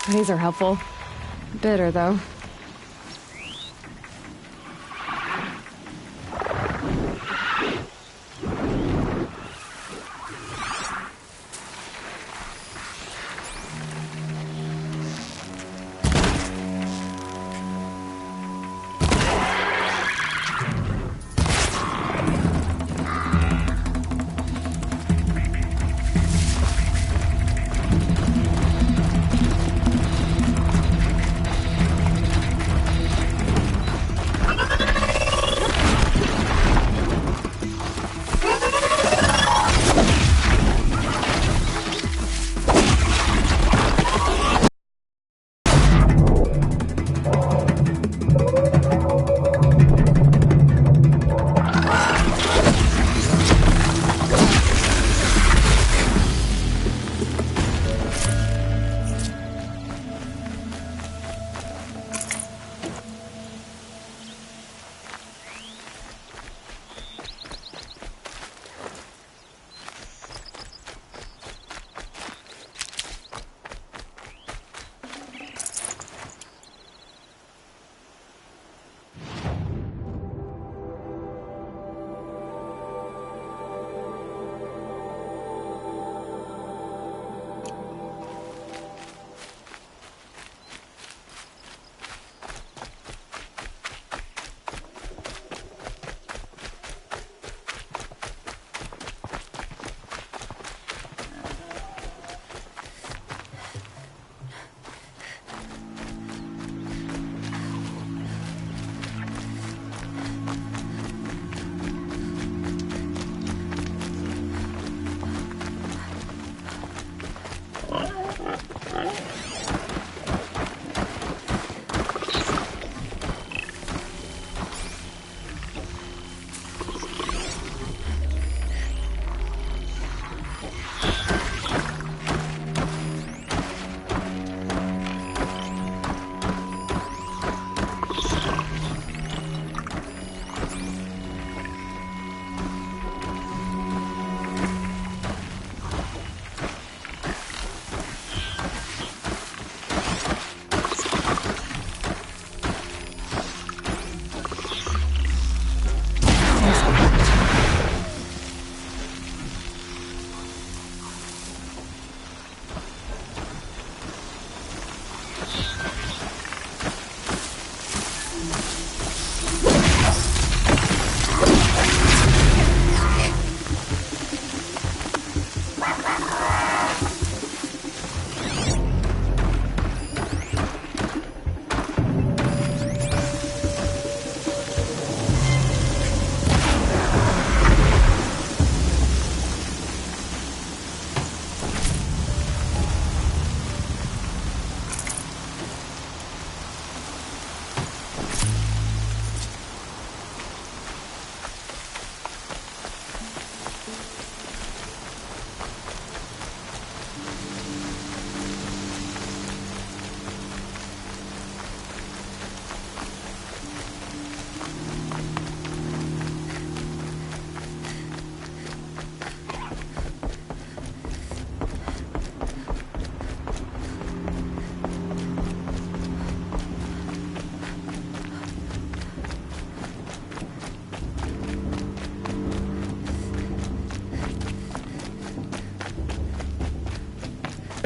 These are helpful. Bitter, though.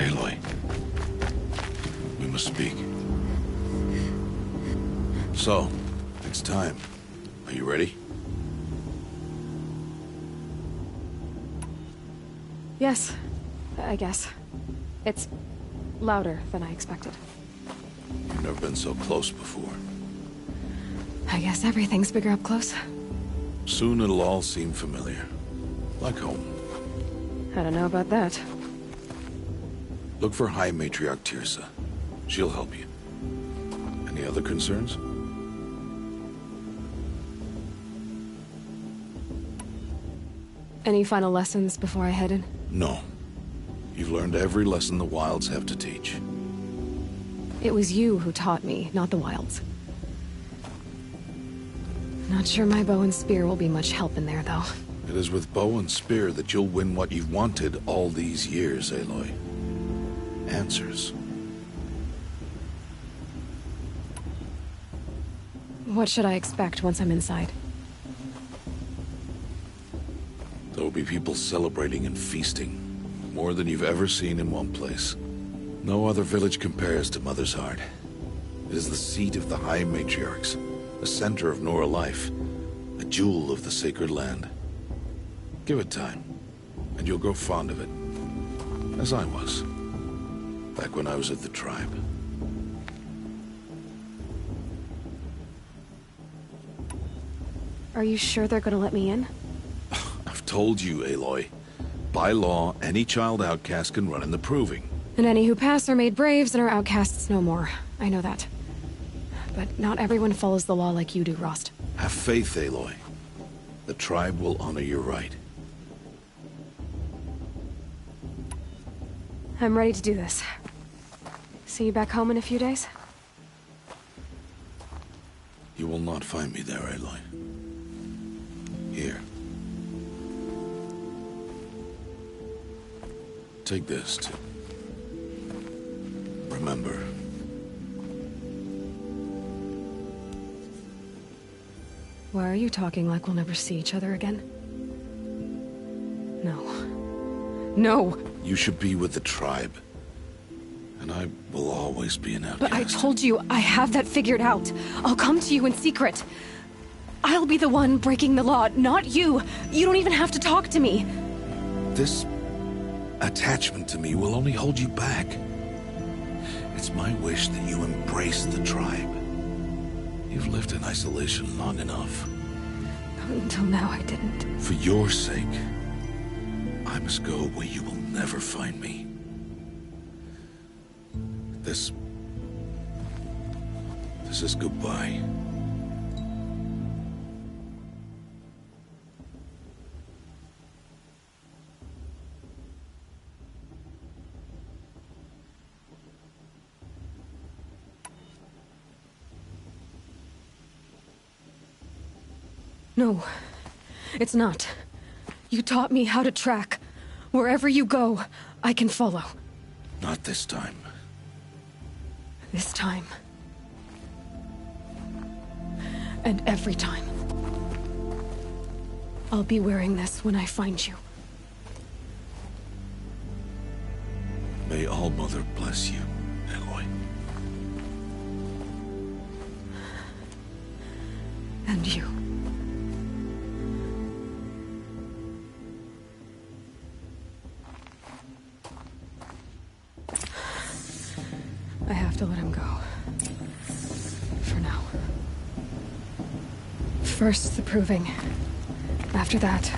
Aloy, we must speak. So, it's time. Are you ready? Yes, I guess. It's louder than I expected. You've never been so close before. I guess everything's bigger up close. Soon it'll all seem familiar. Like home. I don't know about that. Look for High Matriarch Tirsa. She'll help you. Any other concerns? Any final lessons before I head in? No. You've learned every lesson the Wilds have to teach. It was you who taught me, not the Wilds. Not sure my bow and spear will be much help in there, though. It is with bow and spear that you'll win what you've wanted all these years, Aloy. Answers. What should I expect once I'm inside? There will be people celebrating and feasting. More than you've ever seen in one place. No other village compares to Mother's Heart. It is the seat of the High Matriarchs, the center of Nora life, a jewel of the sacred land. Give it time, and you'll grow fond of it. As I was, back when I was at the tribe. Are you sure they're gonna let me in? I've told you, Aloy. By law, any child outcast can run in the proving. And any who pass are made braves and are outcasts no more. I know that. But not everyone follows the law like you do, Rost. Have faith, Aloy. The tribe will honor your right. I'm ready to do this. See you back home in a few days? You will not find me there, Aloy. Here. Take this to remember. Why are you talking like we'll never see each other again? No. No! You should be with the tribe. And I will always be an outcast. But I told you, I have that figured out. I'll come to you in secret. I'll be the one breaking the law, not you. You don't even have to talk to me. This attachment to me will only hold you back. It's my wish that you embrace the tribe. You've lived in isolation long enough. Until now, I didn't. For your sake, I must go where you will never find me. This is goodbye. No, it's not. You taught me how to track. Wherever you go, I can follow. Not this time. This time. And every time. I'll be wearing this when I find you. May All-Mother bless you, Aloy. And you. I have to let him go. For now. First, the proving. After that,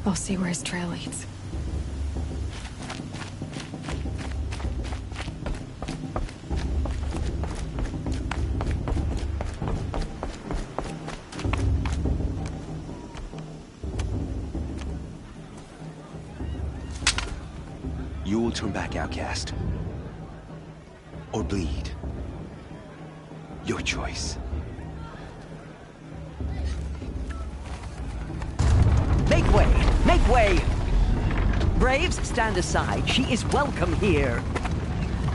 I'll see where his trail leads. You will turn back, outcast. Or bleed. Your choice. Make way! Make way! Braves, stand aside. She is welcome here.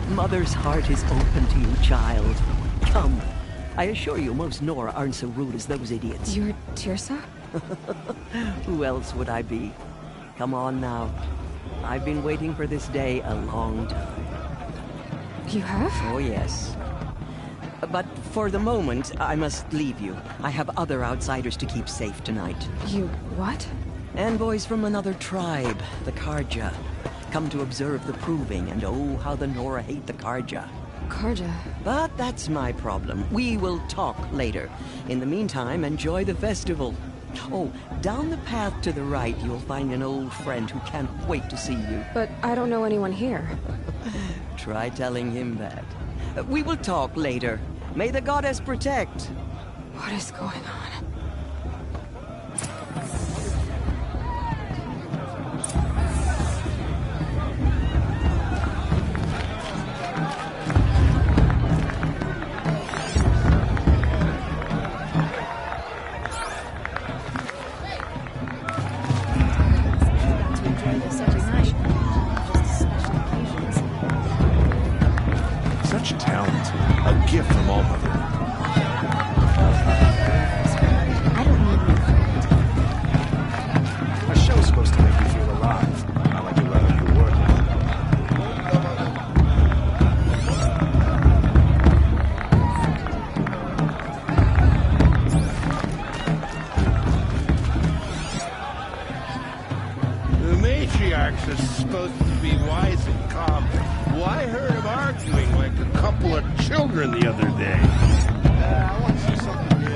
Mother's heart is open to you, child. Come. I assure you, most Nora aren't so rude as those idiots. You're Tirsa? Who else would I be? Come on now. I've been waiting for this day a long time. You have? Oh, yes. But for the moment, I must leave you. I have other outsiders to keep safe tonight. You what? Envoys from another tribe, the Karja. Come to observe the proving, and oh, how the Nora hate the Karja. Karja? But that's my problem. We will talk later. In the meantime, enjoy the festival. Oh, down the path to the right, you'll find an old friend who can't wait to see you. But I don't know anyone here. Try telling him that. We will talk later. May the goddess protect. What is going on? Such talent. A gift from All-Mother. matriarchs are supposed to be wise and calm. Well, I heard them arguing like a couple of children the other day. I want to see something new.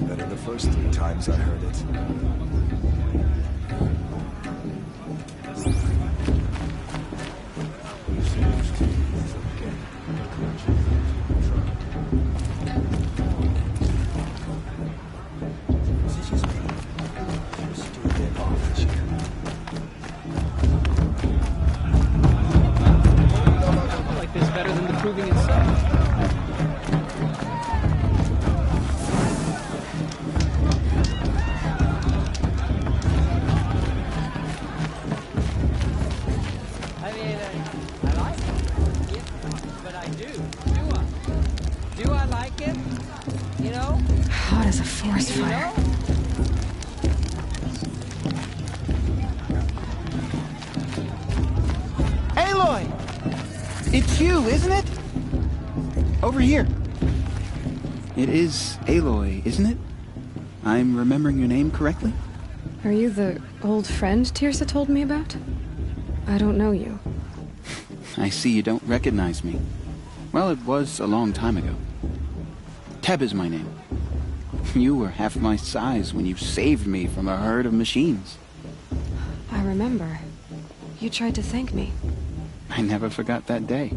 Better the first 3 times I heard it. I like this better than the proving itself. Hot as a forest fire. Aloy! It's you, isn't it? Over here. It is Aloy, isn't it? I'm remembering your name correctly? Are you the old friend Tirsa told me about? I don't know you. I see you don't recognize me. Well, it was a long time ago. Teb is my name. You were half my size when you saved me from a herd of machines. I remember. You tried to thank me. I never forgot that day.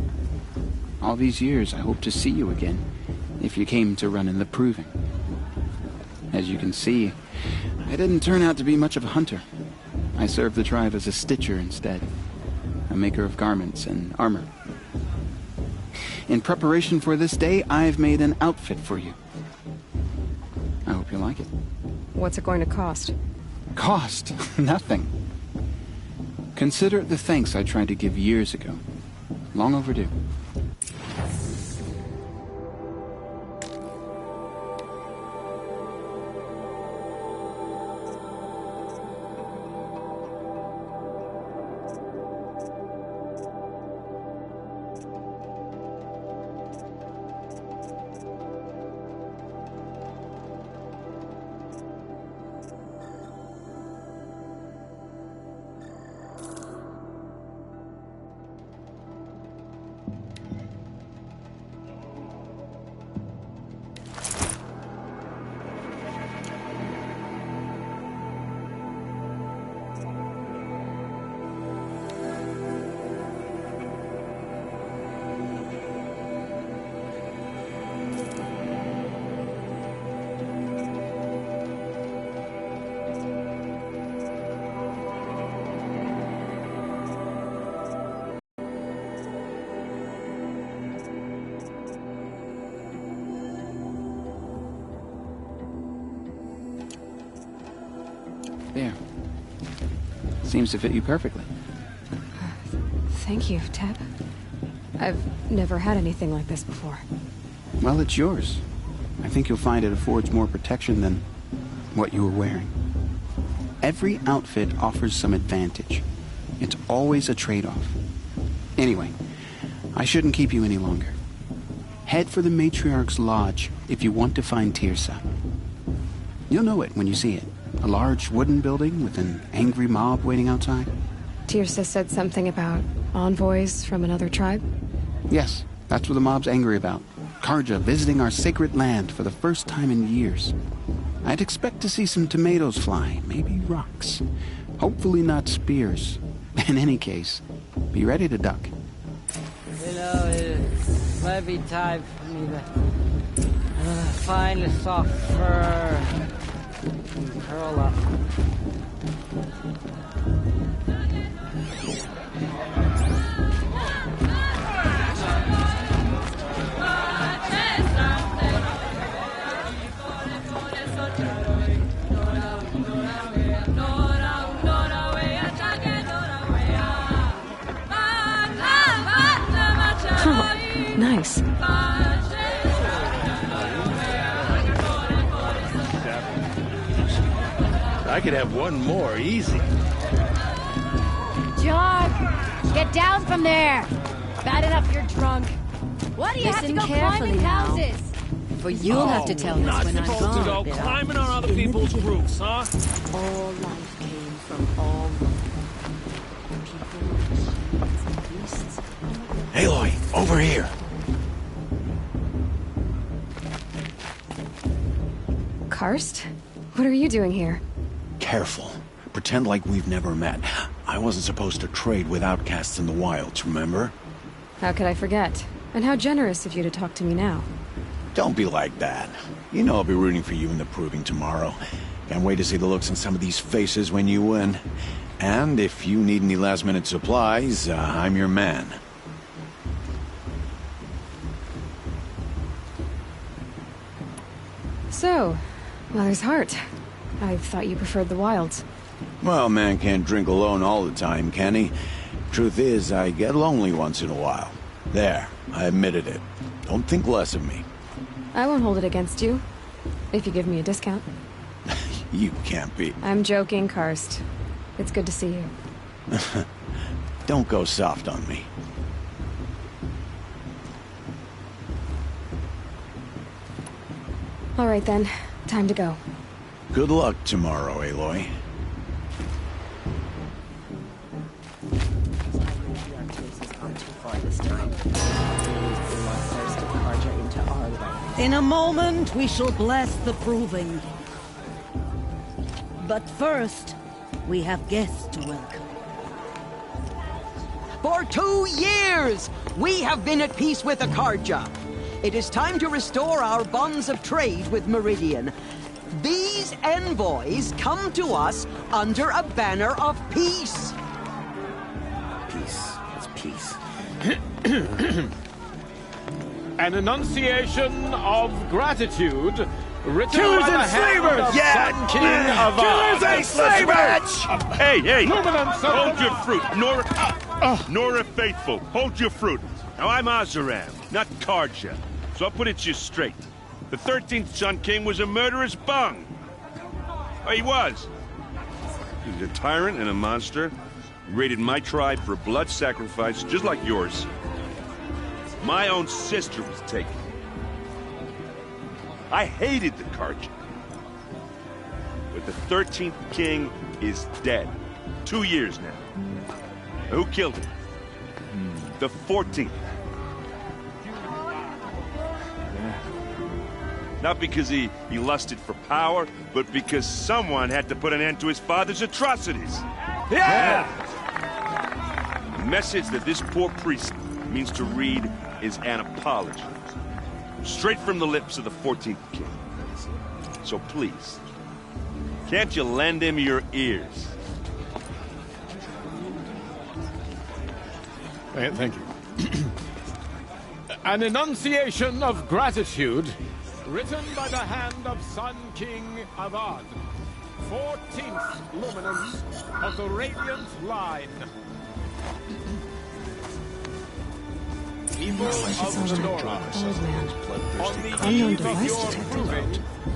All these years, I hope to see you again, if you came to run in the proving. As you can see, I didn't turn out to be much of a hunter. I served the tribe as a stitcher instead, a maker of garments and armor. In preparation for this day, I've made an outfit for you. I hope you like it. What's it going to cost? Cost? Nothing. Consider it the thanks I tried to give years ago. Long overdue. There. Seems to fit you perfectly. Thank you, Teb. I've never had anything like this before. Well, it's yours. I think you'll find it affords more protection than what you were wearing. Every outfit offers some advantage. It's always a trade-off. Anyway, I shouldn't keep you any longer. Head for the Matriarch's Lodge if you want to find Tirsa. You'll know it when you see it. A large wooden building with an angry mob waiting outside. Tirsa said something about envoys from another tribe? Yes, that's what the mob's angry about. Karja visiting our sacred land for the first time in years. I'd expect to see some tomatoes fly, maybe rocks. Hopefully not spears. In any case, be ready to duck. You know, it might be time for me to find a soft fur and curl up. I could have one more easy. John, get down from there. Bad enough you're drunk. Why do you have to go climbing houses? For you'll have to tell us when I'm gone. Supposed to go climbing on other people's roofs, huh? All life came from all people, machines, and beasts. Aloy, over here. Karst? What are you doing here? Careful. Pretend like we've never met. I wasn't supposed to trade with outcasts in the wilds, remember? How could I forget? And how generous of you to talk to me now. Don't be like that. You know I'll be rooting for you in the proving tomorrow. Can't wait to see the looks on some of these faces when you win. And if you need any last-minute supplies, I'm your man. So, Mother's Heart. I thought you preferred the wilds. Well, man can't drink alone all the time, can he? Truth is, I get lonely once in a while. There, I admitted it. Don't think less of me. I won't hold it against you. If you give me a discount. You can't be. I'm joking, Karst. It's good to see you. Don't go soft on me. All right then, time to go. Good luck tomorrow, Aloy. In a moment, we shall bless the proving. But first, we have guests to welcome. For 2 years, we have been at peace with Akarja. It is time to restore our bonds of trade with Meridian. These envoys come to us under a banner of peace. Peace. It's peace. An enunciation of gratitude written Killers by the and hand slavers! of Yeah! Sun King of Killers and slavers! Hey, hey! Luminance Hold your fruit, Nora Faithful. Hold your fruit. Now I'm Azaram, not Karja, so I'll put it to you straight. The 13th Sun King was a murderous bung. Oh, he was. He was a tyrant and a monster. He raided my tribe for a blood sacrifice, just like yours. My own sister was taken. I hated the Karja. But the 13th king is dead. 2 years now. Who killed him? The 14th. Not because he lusted for power, but because someone had to put an end to his father's atrocities. Yeah! The message that this poor priest means to read is an apology. Straight from the lips of the 14th king. So please, can't you lend him your ears? Thank you. An enunciation of gratitude written by the hand of Sun King Avad, 14th luminance of the Radiant Line. People of the Nora, on the Unknown eve of device your detected. proving,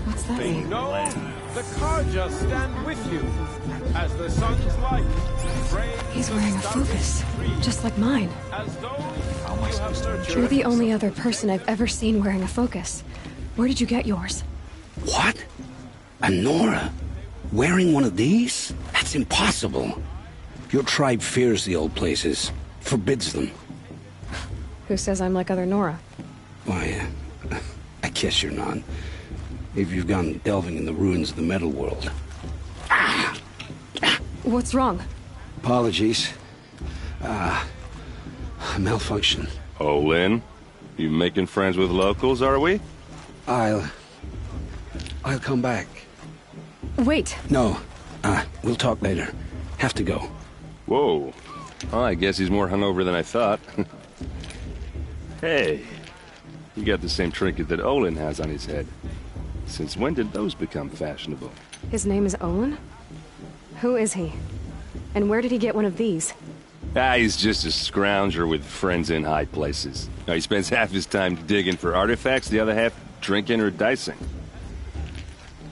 What's that they mean? know the Karja stand with you as the sun's light frames. He's wearing a focus, just like mine. As though you have nurtured. You're the only other person I've ever seen wearing a focus. Where did you get yours? What? A Nora? Wearing one of these? That's impossible. Your tribe fears the old places, forbids them. Who says I'm like other Nora? Why, I guess you're not. If you've gone delving in the ruins of the metal world. What's wrong? Apologies. Malfunction. Oh, Lynn? You making friends with locals, are we? I'll come back. Wait. No. We'll talk later. Have to go. Whoa. Oh, I guess he's more hungover than I thought. Hey, you got the same trinket that Olin has on his head. Since when did those become fashionable? His name is Olin? Who is he? And where did he get one of these? He's just a scrounger with friends in high places. Now, he spends half his time digging for artifacts, the other half drinking or dicing.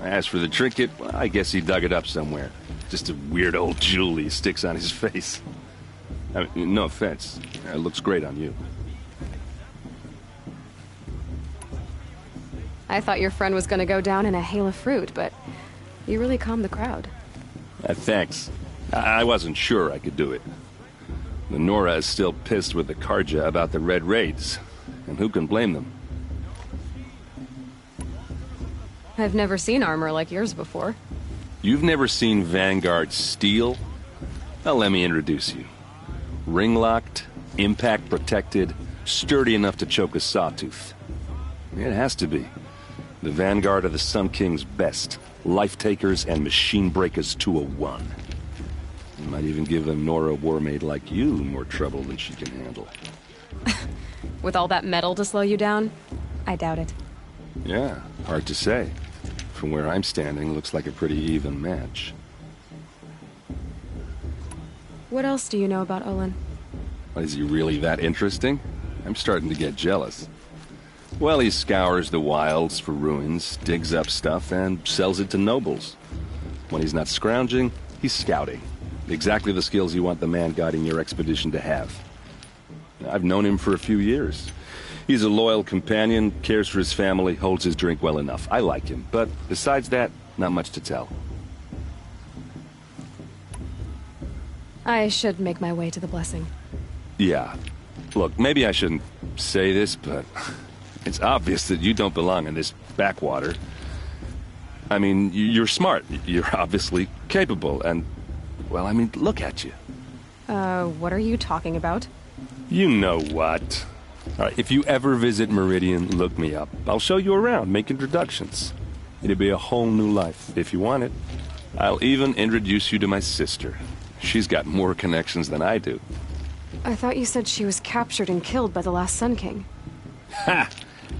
As for the trinket, well, I guess he dug it up somewhere. Just a weird old jewel he sticks on his face. I mean, no offense. It looks great on you. I thought your friend was gonna go down in a hail of fruit, but you really calmed the crowd. Thanks. I wasn't sure I could do it. The Nora is still pissed with the Karja about the Red Raids, and who can blame them? I've never seen armor like yours before. You've never seen Vanguard steel? Well, let me introduce you. Ring-locked, impact-protected, sturdy enough to choke a sawtooth. It has to be. The Vanguard are the Sun King's best. Life-takers and machine-breakers to a one. You might even give a Nora warmaid like you more trouble than she can handle. With all that metal to slow you down? I doubt it. Yeah, hard to say. From where I'm standing, looks like a pretty even match. What else do you know about Olin? Is he really that interesting? I'm starting to get jealous. Well, he scours the wilds for ruins, digs up stuff, and sells it to nobles. When he's not scrounging, he's scouting. Exactly the skills you want the man guiding your expedition to have. I've known him for a few years. He's a loyal companion, cares for his family, holds his drink well enough. I like him, but besides that, not much to tell. I should make my way to the blessing. Yeah. Look, maybe I shouldn't say this, but it's obvious that you don't belong in this backwater. I mean, you're smart. You're obviously capable, and, well, I mean, look at you. What are you talking about? You know what. All right, if you ever visit Meridian, look me up. I'll show you around, make introductions. It'll be a whole new life, if you want it. I'll even introduce you to my sister. She's got more connections than I do. I thought you said she was captured and killed by the last Sun King. Ha!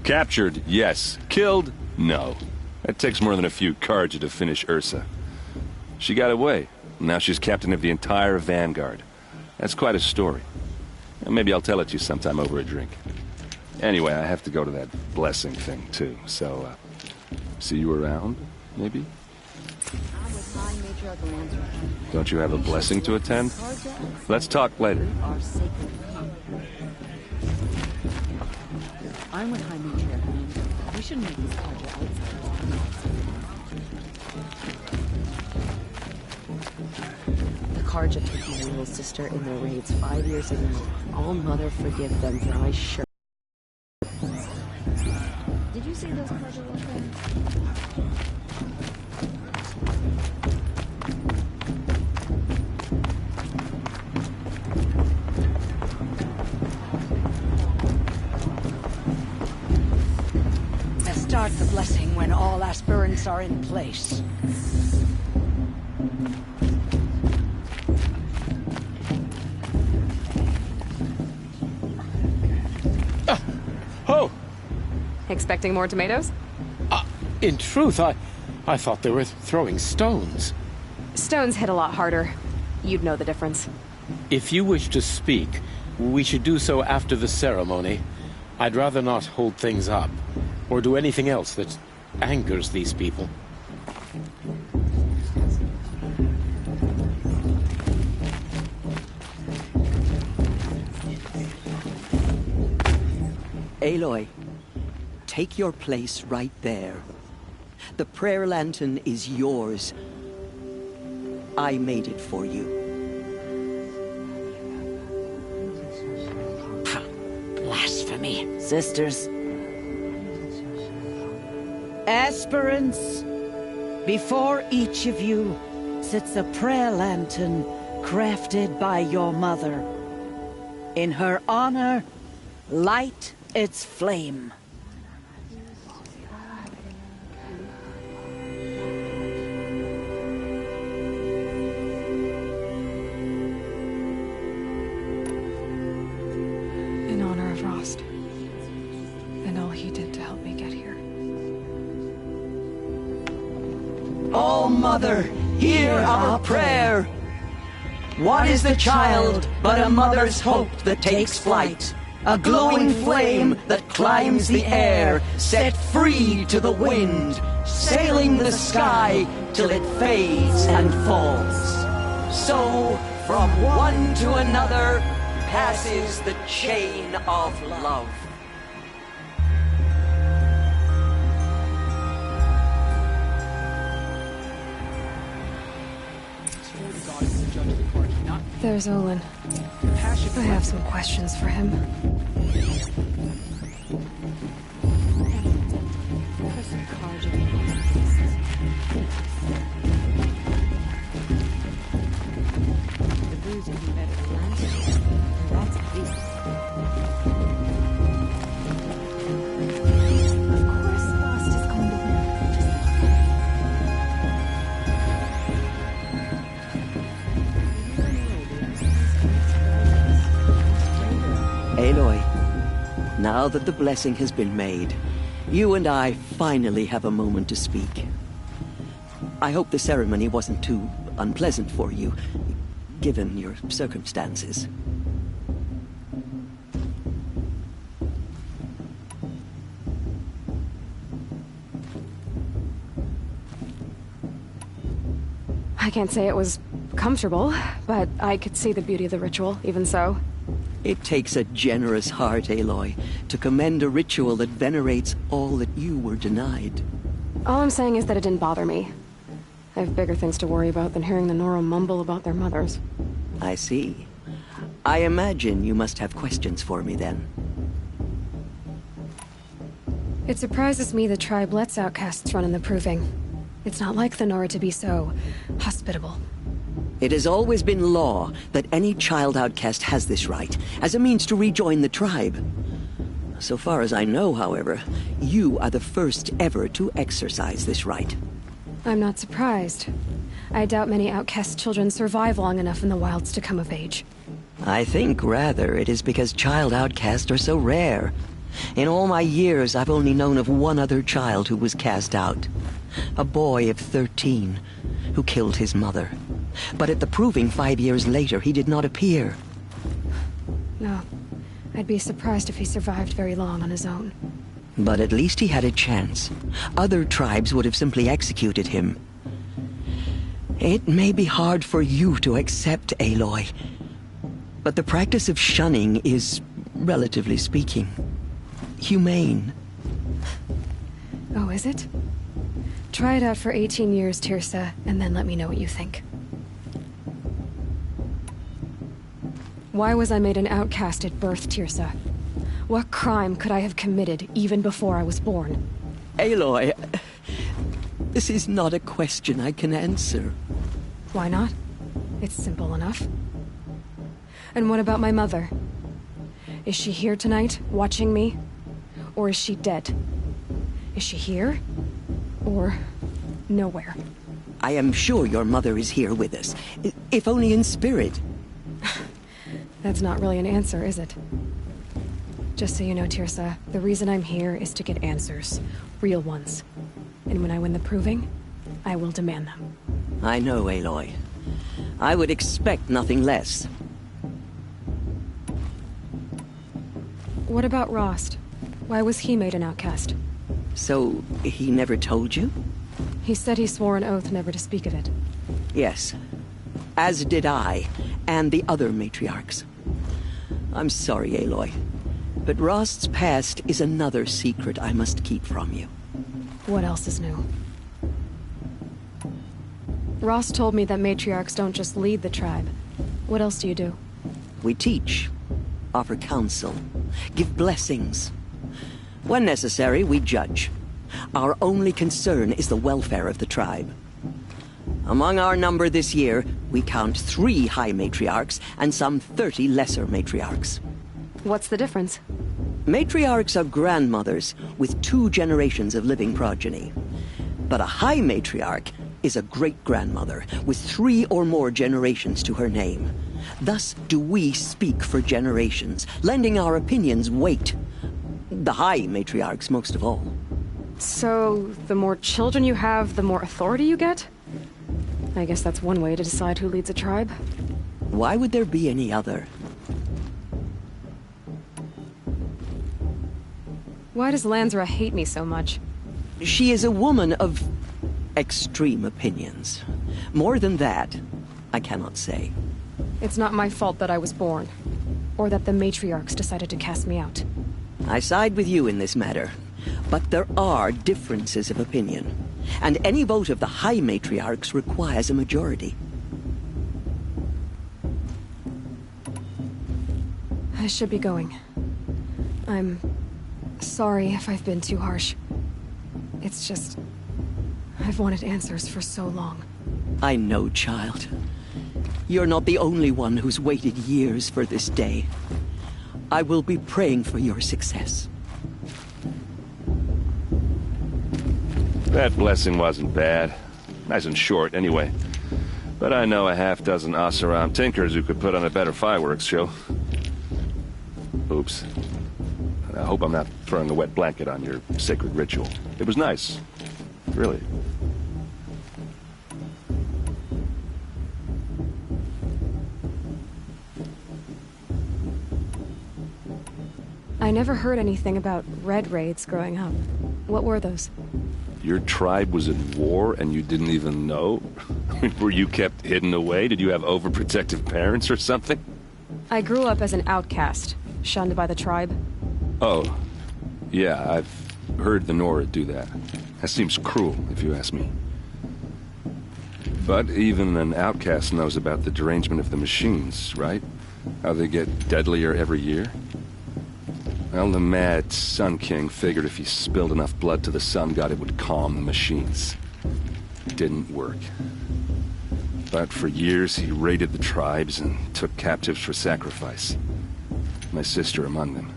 Captured, yes. Killed, no. It takes more than a few Karja to finish Ursa. She got away. Now she's captain of the entire Vanguard. That's quite a story. Maybe I'll tell it to you sometime over a drink. Anyway, I have to go to that blessing thing, too. So, see you around, maybe? Don't you have a blessing to attend? Let's talk later. I'm with High Matriarch. We shouldn't make these Karja outsiders. The Karja took my little sister in their raids 5 years ago. All Mother forgive them for my shirt. Did you see those Karja weapons? Start the blessing when all aspirants are in place. Oh! Expecting more tomatoes? In truth, I thought they were throwing stones. Stones hit a lot harder. You'd know the difference. If you wish to speak, we should do so after the ceremony. I'd rather not hold things up, or do anything else that angers these people. Aloy, take your place right there. The prayer lantern is yours. I made it for you. Blasphemy. Sisters. Aspirants, before each of you sits a prayer lantern crafted by your mother. In her honor, light its flame. In honor of Rost, and all he did to help me get here. Oh, Mother, hear our prayer. What is the child but a mother's hope that takes flight? A glowing flame that climbs the air, set free to the wind, sailing the sky till it fades and falls. So, from one to another passes the chain of love. There's Olin. I have some questions for him. The booze would be better than last year. That's at least. Of course, Lost is going to win. Aloy, now that the blessing has been made, you and I finally have a moment to speak. I hope the ceremony wasn't too unpleasant for you, given your circumstances. I can't say it was comfortable, but I could see the beauty of the ritual, even so. It takes a generous heart, Aloy, to commend a ritual that venerates all that you were denied. All I'm saying is that it didn't bother me. I have bigger things to worry about than hearing the Nora mumble about their mothers. I see. I imagine you must have questions for me, then. It surprises me the tribe lets outcasts run in the Proving. It's not like the Nora to be so hospitable. It has always been law that any child outcast has this right, as a means to rejoin the tribe. So far as I know, however, you are the first ever to exercise this right. I'm not surprised. I doubt many outcast children survive long enough in the wilds to come of age. I think, rather, it is because child outcasts are so rare. In all my years, I've only known of one other child who was cast out. A boy of 13, who killed his mother. But at the Proving 5 years later, he did not appear. No. I'd be surprised if he survived very long on his own. But at least he had a chance. Other tribes would have simply executed him. It may be hard for you to accept, Aloy, but the practice of shunning is, relatively speaking, humane. Oh, is it? Try it out for 18 years, Tirsa, and then let me know what you think. Why was I made an outcast at birth, Tirsa? What crime could I have committed even before I was born? Aloy, this is not a question I can answer. Why not? It's simple enough. And what about my mother? Is she here tonight, watching me? Or is she dead? Is she here? Or nowhere? I am sure your mother is here with us, if only in spirit. That's not really an answer, is it? Just so you know, Tirsa, the reason I'm here is to get answers. Real ones. And when I win the Proving, I will demand them. I know, Aloy. I would expect nothing less. What about Rost? Why was he made an outcast? So, he never told you? He said he swore an oath never to speak of it. Yes. As did I, and the other matriarchs. I'm sorry, Aloy, but Rost's past is another secret I must keep from you. What else is new? Rost told me that matriarchs don't just lead the tribe. What else do you do? We teach, offer counsel, give blessings. When necessary, we judge. Our only concern is the welfare of the tribe. Among our number this year, we count 3 high matriarchs and some 30 lesser matriarchs. What's the difference? Matriarchs are grandmothers with 2 generations of living progeny. But a high matriarch is a great-grandmother with 3 or more generations to her name. Thus do we speak for generations, lending our opinions weight. The high matriarchs most of all. So, the more children you have, the more authority you get? I guess that's one way to decide who leads a tribe. Why would there be any other? Why does Lansra hate me so much? She is a woman of extreme opinions. More than that, I cannot say. It's not my fault that I was born, or that the matriarchs decided to cast me out. I side with you in this matter, but there are differences of opinion, and any vote of the High Matriarchs requires a majority. I should be going. I'm sorry if I've been too harsh. It's just... I've wanted answers for so long. I know, child. You're not the only one who's waited years for this day. I will be praying for your success. That blessing wasn't bad. Nice and short, anyway. But I know a half-dozen Oseram tinkers who could put on a better fireworks show. Oops. I hope I'm not throwing a wet blanket on your sacred ritual. It was nice. Really. I never heard anything about red raids growing up. What were those? Your tribe was in war and you didn't even know? Were you kept hidden away? Did you have overprotective parents or something? I grew up as an outcast, shunned by the tribe. Oh, yeah, I've heard the Nora do that. That seems cruel, if you ask me. But even an outcast knows about the derangement of the machines, right? How they get deadlier every year? Well, the mad Sun King figured if he spilled enough blood to the Sun God, it would calm the machines. Didn't work. But for years, he raided the tribes and took captives for sacrifice. My sister among them.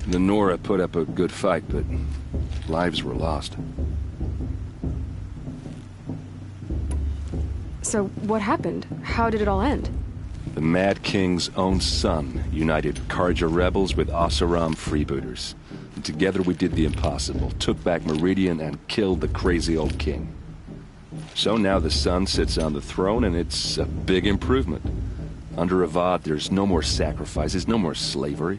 The Nora put up a good fight, but lives were lost. So, what happened? How did it all end? The Mad King's own son united Karja rebels with Oseram freebooters. And together we did the impossible, took back Meridian and killed the crazy old king. So now the son sits on the throne and it's a big improvement. Under Avad, there's no more sacrifices, no more slavery.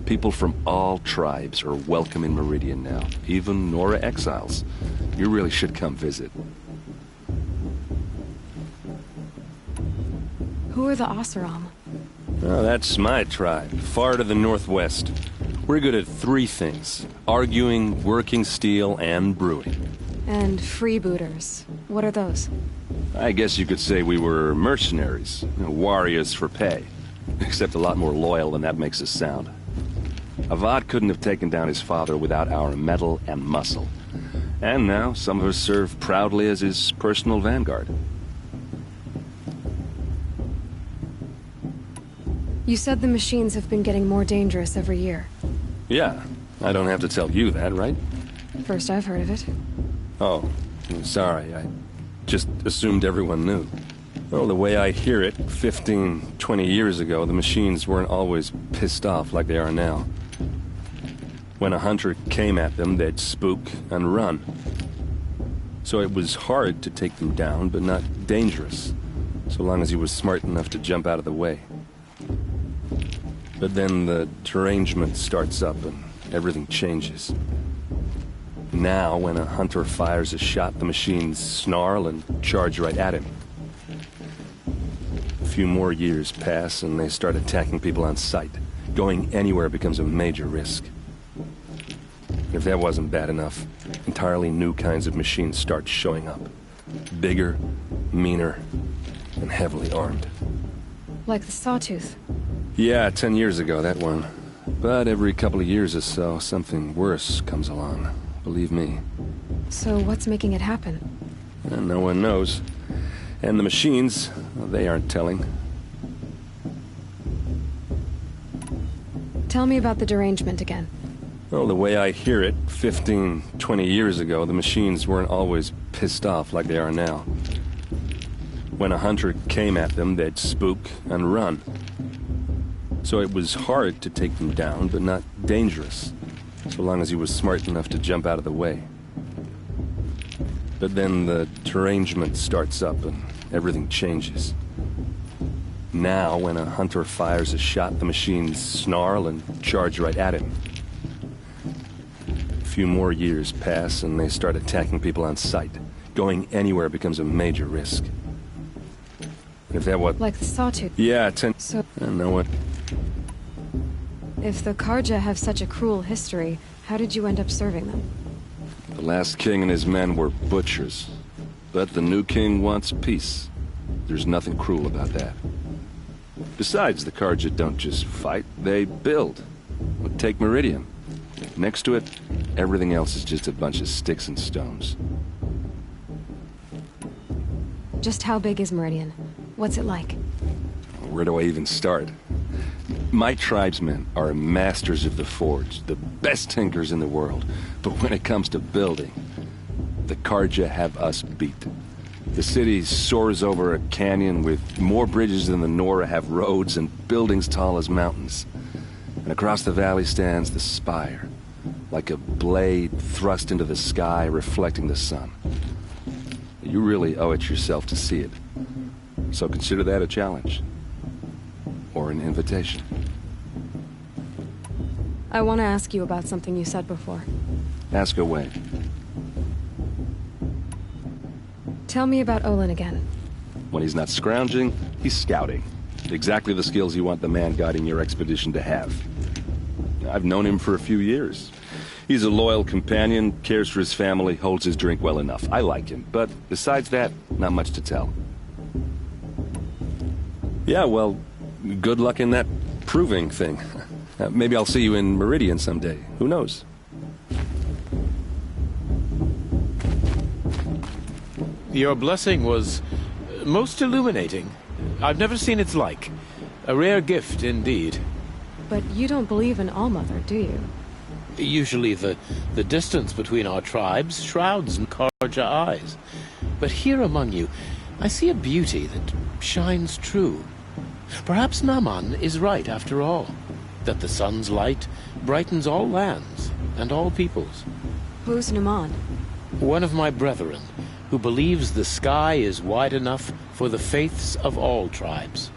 People from all tribes are welcome in Meridian now, even Nora exiles. You really should come visit. Who are the Oseram? Oh, that's my tribe, far to the northwest. We're good at three things: arguing, working steel, and brewing. And freebooters. What are those? I guess you could say we were mercenaries, warriors for pay. Except a lot more loyal than that makes us sound. Avad couldn't have taken down his father without our metal and muscle. And now some of us serve proudly as his personal vanguard. You said the machines have been getting more dangerous every year. Yeah, I don't have to tell you that, right? First I've heard of it. Oh, sorry, I just assumed everyone knew. Well, the way I hear it, 15, 20 years ago, the machines weren't always pissed off like they are now. When a hunter came at them, they'd spook and run. So it was hard to take them down, but not dangerous, so long as he was smart enough to jump out of the way. But then the derangement starts up and everything changes. Now, when a hunter fires a shot, the machines snarl and charge right at him. A few more years pass and they start attacking people on sight. Going anywhere becomes a major risk. If that wasn't bad enough, entirely new kinds of machines start showing up. Bigger, meaner, and heavily armed. Like the Sawtooth. Yeah, 10 years ago, that one. But every couple of years or so, something worse comes along. Believe me. So what's making it happen? And no one knows. And the machines, well, they aren't telling. Tell me about the derangement again. Well, the way I hear it, 15, 20 years ago, the machines weren't always pissed off like they are now. When a hunter came at them, they'd spook and run. So it was hard to take them down, but not dangerous, so long as he was smart enough to jump out of the way. But then the derangement starts up and everything changes. Now, when a hunter fires a shot, the machines snarl and charge right at him. A few more years pass and they start attacking people on sight. Going anywhere becomes a major risk. If that what? Like the Sawtooth. Yeah, So... I know what. If the Karja have such a cruel history, how did you end up serving them? The last king and his men were butchers. But the new king wants peace. There's nothing cruel about that. Besides, the Karja don't just fight, they build. Take Meridian. Next to it, everything else is just a bunch of sticks and stones. Just how big is Meridian? What's it like? Where do I even start? My tribesmen are masters of the forge, the best tinkers in the world. But when it comes to building, the Karja have us beat. The city soars over a canyon with more bridges than the Nora have roads and buildings tall as mountains. And across the valley stands the spire, like a blade thrust into the sky reflecting the sun. You really owe it yourself to see it. So consider that a challenge. Or an invitation. I want to ask you about something you said before. Ask away. Tell me about Olin again. When he's not scrounging, he's scouting. Exactly the skills you want the man guiding your expedition to have. I've known him for a few years. He's a loyal companion, cares for his family, holds his drink well enough. I like him, but besides that, not much to tell. Yeah, well, good luck in that proving thing. Maybe I'll see you in Meridian someday. Who knows? Your blessing was most illuminating. I've never seen its like. A rare gift indeed. But you don't believe in Allmother, do you? Usually the distance between our tribes shrouds Karja eyes. But here among you, I see a beauty that shines true. Perhaps Naman is right after all, that the sun's light brightens all lands and all peoples. Who's Naman? One of my brethren, who believes the sky is wide enough for the faiths of all tribes.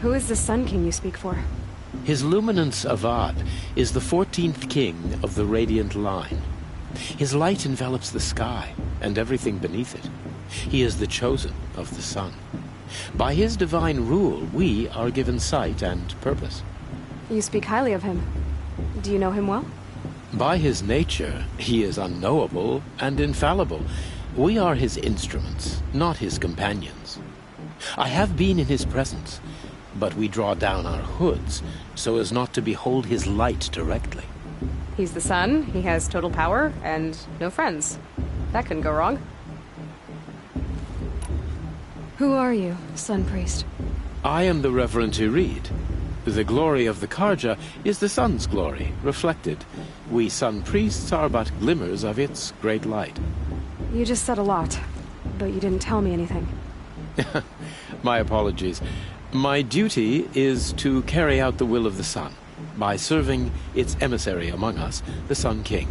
Who is the Sun King you speak for? His Luminance Avad is the 14th king of the Radiant Line. His light envelops the sky and everything beneath it. He is the chosen of the sun. By his divine rule, we are given sight and purpose. You speak highly of him. Do you know him well? By his nature, he is unknowable and infallible. We are his instruments, not his companions. I have been in his presence, but we draw down our hoods so as not to behold his light directly. He's the sun, he has total power, and no friends. That couldn't go wrong. Who are you, Sun Priest? I am the Reverend Irid. The glory of the Karja is the sun's glory, reflected. We Sun Priests are but glimmers of its great light. You just said a lot, but you didn't tell me anything. My apologies. My duty is to carry out the will of the sun, by serving its emissary among us, the Sun King.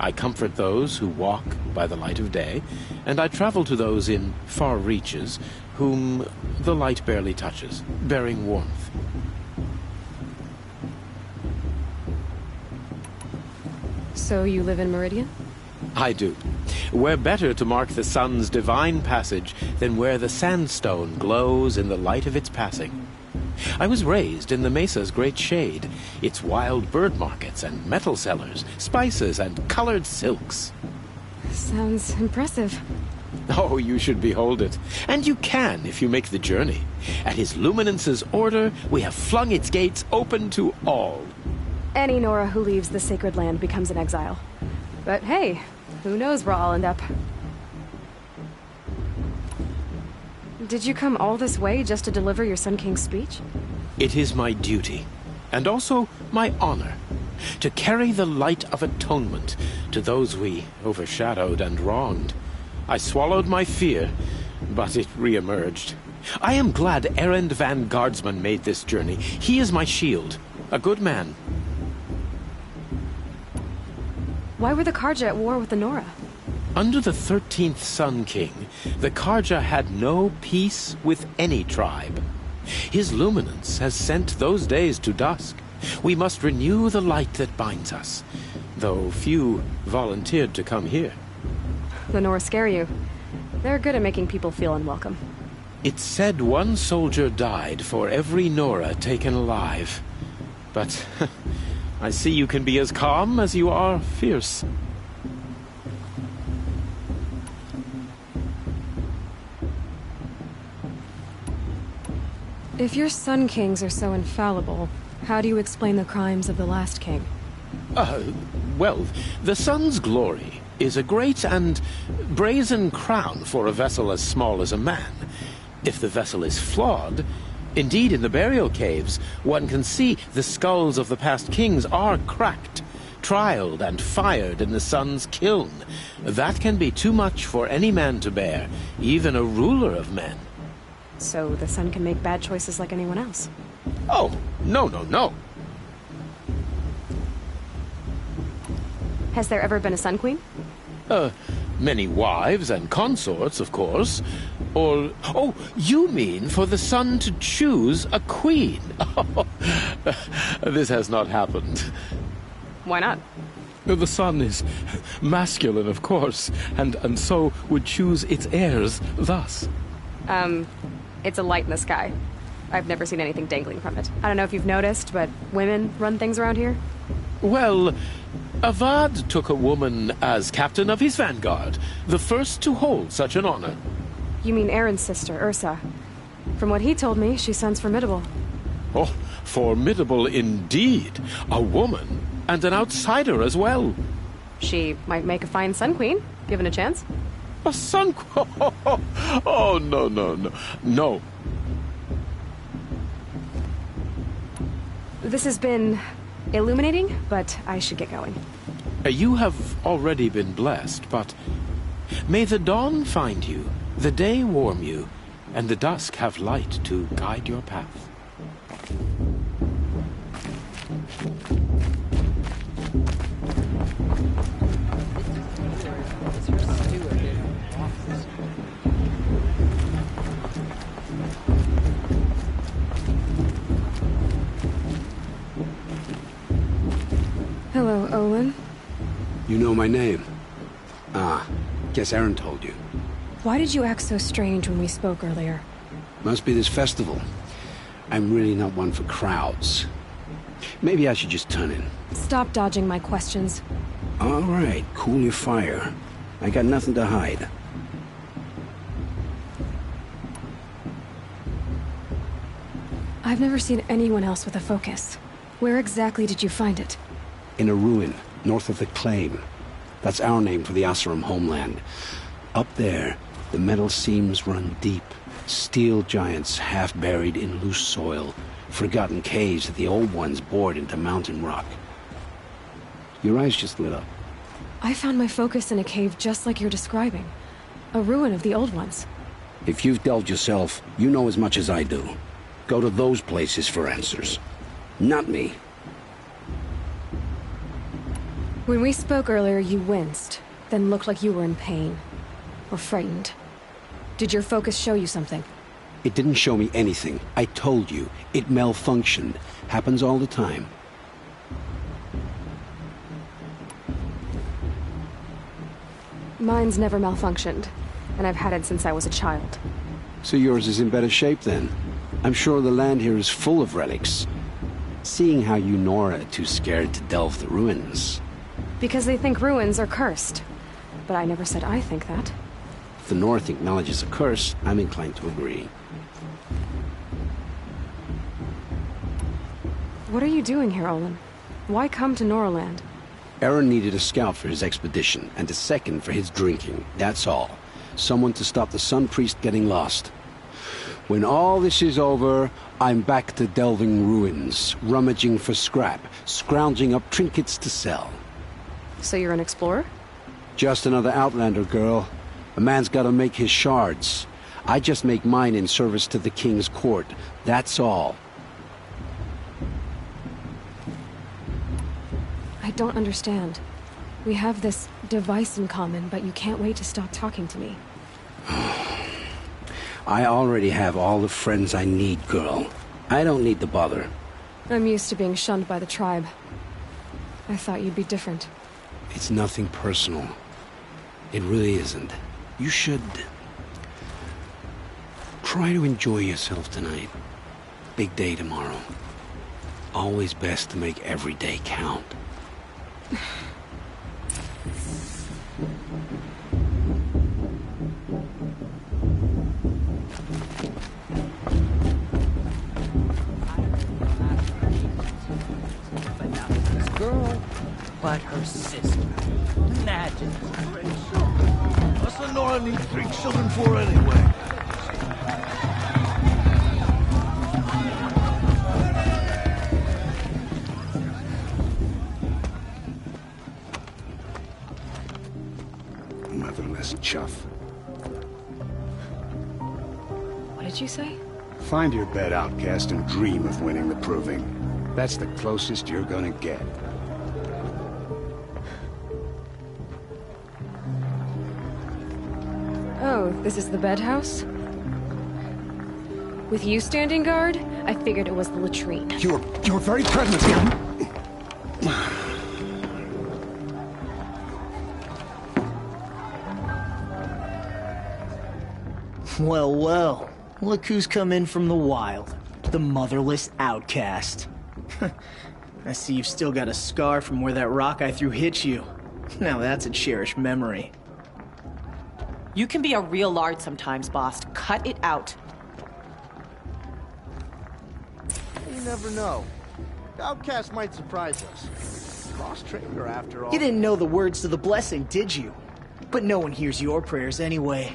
I comfort those who walk by the light of day, and I travel to those in far reaches whom the light barely touches, bearing warmth. So you live in Meridian? I do. Where better to mark the sun's divine passage than where the sandstone glows in the light of its passing? I was raised in the mesa's great shade, its wild bird markets and metal cellars, spices and colored silks. Sounds impressive. Oh, you should behold it. And you can if you make the journey. At his luminance's order, we have flung its gates open to all. Any Nora who leaves the sacred land becomes an exile. But hey, who knows where I'll end up. Did you come all this way just to deliver your Sun King's speech? It is my duty, and also my honor, to carry the light of atonement to those we overshadowed and wronged. I swallowed my fear, but it re-emerged. I am glad Erend van Guardsman made this journey. He is my shield, a good man. Why were the Karja at war with the Nora? Under the 13th Sun King, the Karja had no peace with any tribe. His luminance has sent those days to dusk. We must renew the light that binds us, though few volunteered to come here. The Nora scare you. They're good at making people feel unwelcome. It's said one soldier died for every Nora taken alive. But I see you can be as calm as you are fierce. If your Sun Kings are so infallible, how do you explain the crimes of the last king? Well, the sun's glory is a great and brazen crown for a vessel as small as a man. If the vessel is flawed, indeed in the burial caves, one can see the skulls of the past kings are cracked, trialed and fired in the sun's kiln. That can be too much for any man to bear, even a ruler of men. So the sun can make bad choices like anyone else? Oh, no. Has there ever been a Sun Queen? Many wives and consorts, of course. Or, oh, you mean for the sun to choose a queen? This has not happened. Why not? The sun is masculine, of course, and so would choose its heirs thus. It's a light in the sky. I've never seen anything dangling from it. I don't know if you've noticed, but women run things around here. Well, Avad took a woman as captain of his vanguard, the first to hold such an honor. You mean Aaron's sister, Ursa. From what he told me, she sounds formidable. Oh, formidable indeed. A woman, and an outsider as well. She might make a fine Sun Queen, given a chance. A Sun Queen? Oh, no. This has been illuminating, but I should get going. You have already been blessed, but may the dawn find you, the day warm you, and the dusk have light to guide your path. Hello, Olin. You know my name? Ah, guess Aaron told you. Why did you act so strange when we spoke earlier? Must be this festival. I'm really not one for crowds. Maybe I should just turn in. Stop dodging my questions. All right, cool your fire. I got nothing to hide. I've never seen anyone else with a focus. Where exactly did you find it? In a ruin, north of the Claim. That's our name for the Oseram homeland. Up there, the metal seams run deep. Steel giants half buried in loose soil. Forgotten caves that the old ones bored into mountain rock. Your eyes just lit up. I found my focus in a cave just like you're describing. A ruin of the old ones. If you've delved yourself, you know as much as I do. Go to those places for answers. Not me. When we spoke earlier, you winced, then looked like you were in pain. Or frightened. Did your focus show you something? It didn't show me anything. I told you. It malfunctioned. Happens all the time. Mine's never malfunctioned, and I've had it since I was a child. So yours is in better shape then? I'm sure the land here is full of relics. Seeing how you Nora are too scared to delve the ruins. Because they think ruins are cursed. But I never said I think that. If the North acknowledges a curse, I'm inclined to agree. What are you doing here, Olin? Why come to Noraland? Aaron needed a scout for his expedition, and a second for his drinking. That's all. Someone to stop the Sun Priest getting lost. When all this is over, I'm back to delving ruins, rummaging for scrap, scrounging up trinkets to sell. So you're an explorer? Just another Outlander, girl. A man's gotta make his shards. I just make mine in service to the King's court. That's all. I don't understand. We have this device in common, but you can't wait to stop talking to me. I already have all the friends I need, girl. I don't need the bother. I'm used to being shunned by the tribe. I thought you'd be different. It's nothing personal. It really isn't. You should... try to enjoy yourself tonight. Big day tomorrow. Always best to make every day count. Girl, but her sister. Imagine. What's the Nora need 3 children for anyway? Motherless chuff. What did you say? Find your bed, outcast, and dream of winning the proving. That's the closest you're gonna get. Oh, this is the bedhouse? With you standing guard, I figured it was the latrine. Your very presence here... Well, well. Look who's come in from the wild. The motherless outcast. I see you've still got a scar from where that rock I threw hit you. Now that's a cherished memory. You can be a real lard sometimes, boss. Cut it out. You never know. The outcast might surprise us. Lost trader after all. You didn't know the words to the blessing, did you? But no one hears your prayers anyway.